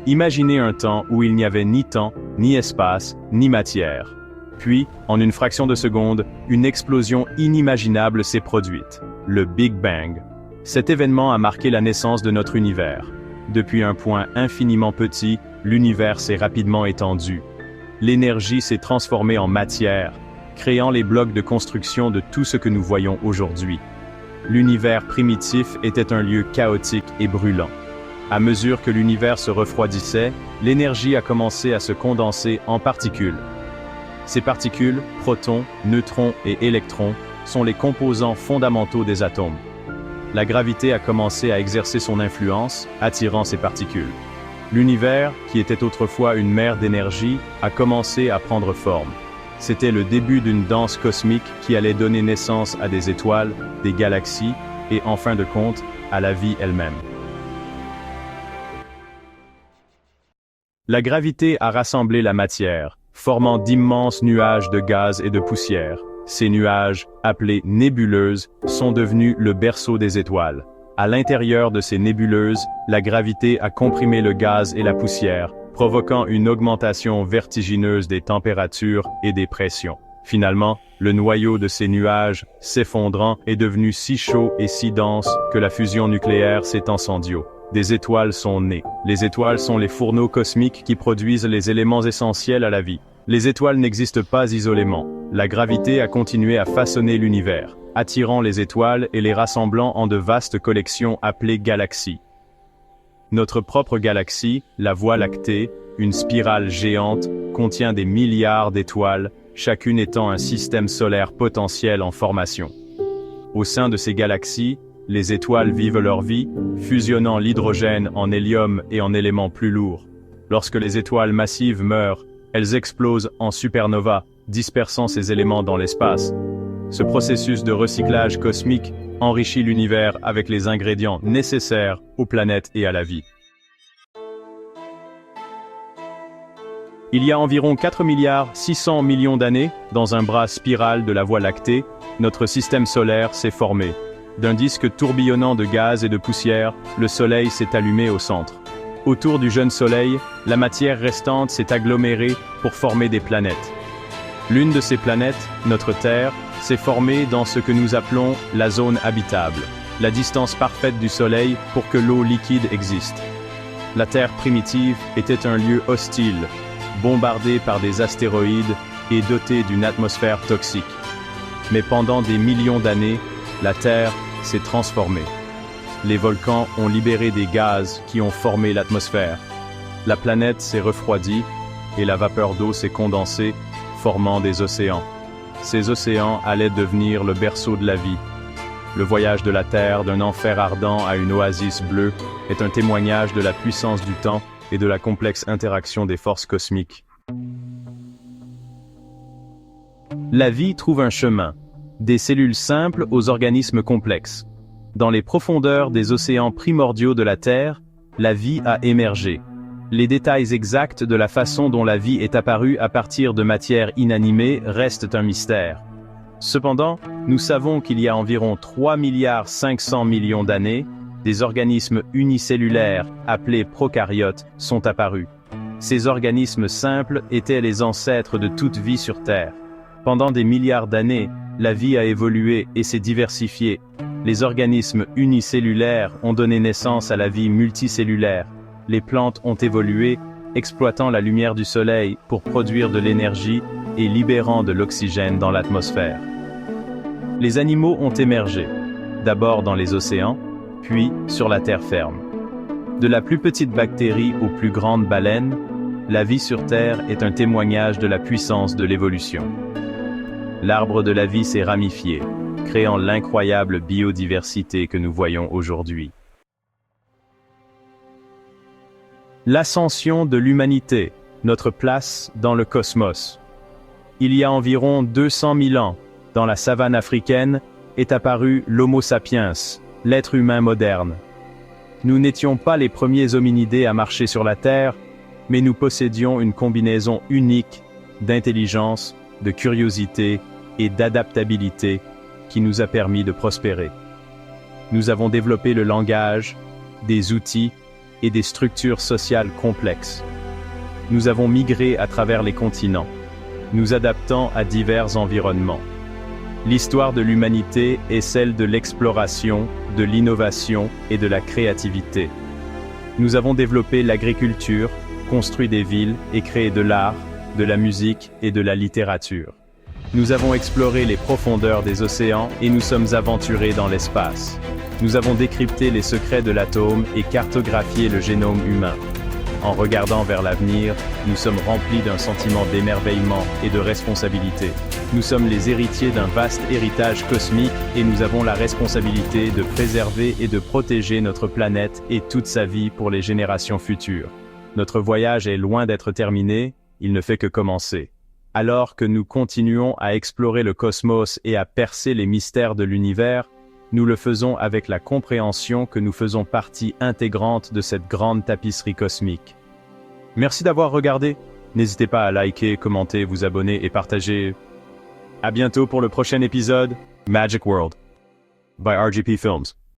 Imaginez un temps où il n'y avait ni temps, ni espace, ni matière. Puis, en une fraction de seconde, une explosion inimaginable s'est produite, le Big Bang. Cet événement a marqué la naissance de notre univers. Depuis un point infiniment petit, l'univers s'est rapidement étendu. L'énergie s'est transformée en matière, créant les blocs de construction de tout ce que nous voyons aujourd'hui. L'univers primitif était un lieu chaotique et brûlant. À mesure que l'univers se refroidissait, l'énergie a commencé à se condenser en particules. Ces particules, protons, neutrons et électrons, sont les composants fondamentaux des atomes. La gravité a commencé à exercer son influence, attirant ces particules. L'univers, qui était autrefois une mer d'énergie, a commencé à prendre forme. C'était le début d'une danse cosmique qui allait donner naissance à des étoiles, des galaxies, et en fin de compte, à la vie elle-même. La gravité a rassemblé la matière, formant d'immenses nuages de gaz et de poussière. Ces nuages, appelés nébuleuses, sont devenus le berceau des étoiles. À l'intérieur de ces nébuleuses, la gravité a comprimé le gaz et la poussière, provoquant une augmentation vertigineuse des températures et des pressions. Finalement, le noyau de ces nuages, s'effondrant, est devenu si chaud et si dense que la fusion nucléaire s'est incendiée. Des étoiles sont nées. Les étoiles sont les fourneaux cosmiques qui produisent les éléments essentiels à la vie. Les étoiles n'existent pas isolément. La gravité a continué à façonner l'univers, attirant les étoiles et les rassemblant en de vastes collections appelées galaxies. Notre propre galaxie, la Voie lactée, une spirale géante, contient des milliards d'étoiles, chacune étant un système solaire potentiel en formation. Au sein de ces galaxies, les étoiles vivent leur vie, fusionnant l'hydrogène en hélium et en éléments plus lourds. Lorsque les étoiles massives meurent, elles explosent en supernova, dispersant ces éléments dans l'espace. Ce processus de recyclage cosmique enrichit l'univers avec les ingrédients nécessaires aux planètes et à la vie. Il y a environ 4,6 milliards d'années, dans un bras spiral de la Voie lactée, notre système solaire s'est formé. D'un disque tourbillonnant de gaz et de poussière, le Soleil s'est allumé au centre. Autour du jeune Soleil, la matière restante s'est agglomérée pour former des planètes. L'une de ces planètes, notre Terre, s'est formée dans ce que nous appelons la zone habitable, la distance parfaite du Soleil pour que l'eau liquide existe. La Terre primitive était un lieu hostile, bombardé par des astéroïdes et doté d'une atmosphère toxique. Mais pendant des millions d'années, la Terre s'est transformée. Les volcans ont libéré des gaz qui ont formé l'atmosphère. La planète s'est refroidie et la vapeur d'eau s'est condensée, formant des océans. Ces océans allaient devenir le berceau de la vie. Le voyage de la Terre d'un enfer ardent à une oasis bleue est un témoignage de la puissance du temps et de la complexe interaction des forces cosmiques. La vie trouve un chemin, des cellules simples aux organismes complexes. Dans les profondeurs des océans primordiaux de la Terre, la vie a émergé. Les détails exacts de la façon dont la vie est apparue à partir de matière inanimée restent un mystère. Cependant, nous savons qu'il y a environ 3,5 milliards d'années, des organismes unicellulaires, appelés prokaryotes, sont apparus. Ces organismes simples étaient les ancêtres de toute vie sur Terre. Pendant des milliards d'années, la vie a évolué et s'est diversifiée. Les organismes unicellulaires ont donné naissance à la vie multicellulaire. Les plantes ont évolué, exploitant la lumière du soleil pour produire de l'énergie et libérant de l'oxygène dans l'atmosphère. Les animaux ont émergé, d'abord dans les océans, puis sur la terre ferme. De la plus petite bactérie aux plus grandes baleines, la vie sur Terre est un témoignage de la puissance de l'évolution. L'arbre de la vie s'est ramifié, créant l'incroyable biodiversité que nous voyons aujourd'hui. L'ascension de l'humanité, notre place dans le cosmos. Il y a environ 200 000 ans, dans la savane africaine, est apparu l'Homo sapiens, l'être humain moderne. Nous n'étions pas les premiers hominidés à marcher sur la Terre, mais nous possédions une combinaison unique d'intelligence, de curiosité et d'adaptabilité qui nous a permis de prospérer. Nous avons développé le langage, des outils et des structures sociales complexes. Nous avons migré à travers les continents, nous adaptant à divers environnements. L'histoire de l'humanité est celle de l'exploration, de l'innovation et de la créativité. Nous avons développé l'agriculture, construit des villes et créé de l'art, de la musique et de la littérature. Nous avons exploré les profondeurs des océans et nous sommes aventurés dans l'espace. Nous avons décrypté les secrets de l'atome et cartographié le génome humain. En regardant vers l'avenir, nous sommes remplis d'un sentiment d'émerveillement et de responsabilité. Nous sommes les héritiers d'un vaste héritage cosmique et nous avons la responsabilité de préserver et de protéger notre planète et toute sa vie pour les générations futures. Notre voyage est loin d'être terminé, il ne fait que commencer. Alors que nous continuons à explorer le cosmos et à percer les mystères de l'univers, nous le faisons avec la compréhension que nous faisons partie intégrante de cette grande tapisserie cosmique. Merci d'avoir regardé. N'hésitez pas à liker, commenter, vous abonner et partager. À bientôt pour le prochain épisode Magic World by RGP Films.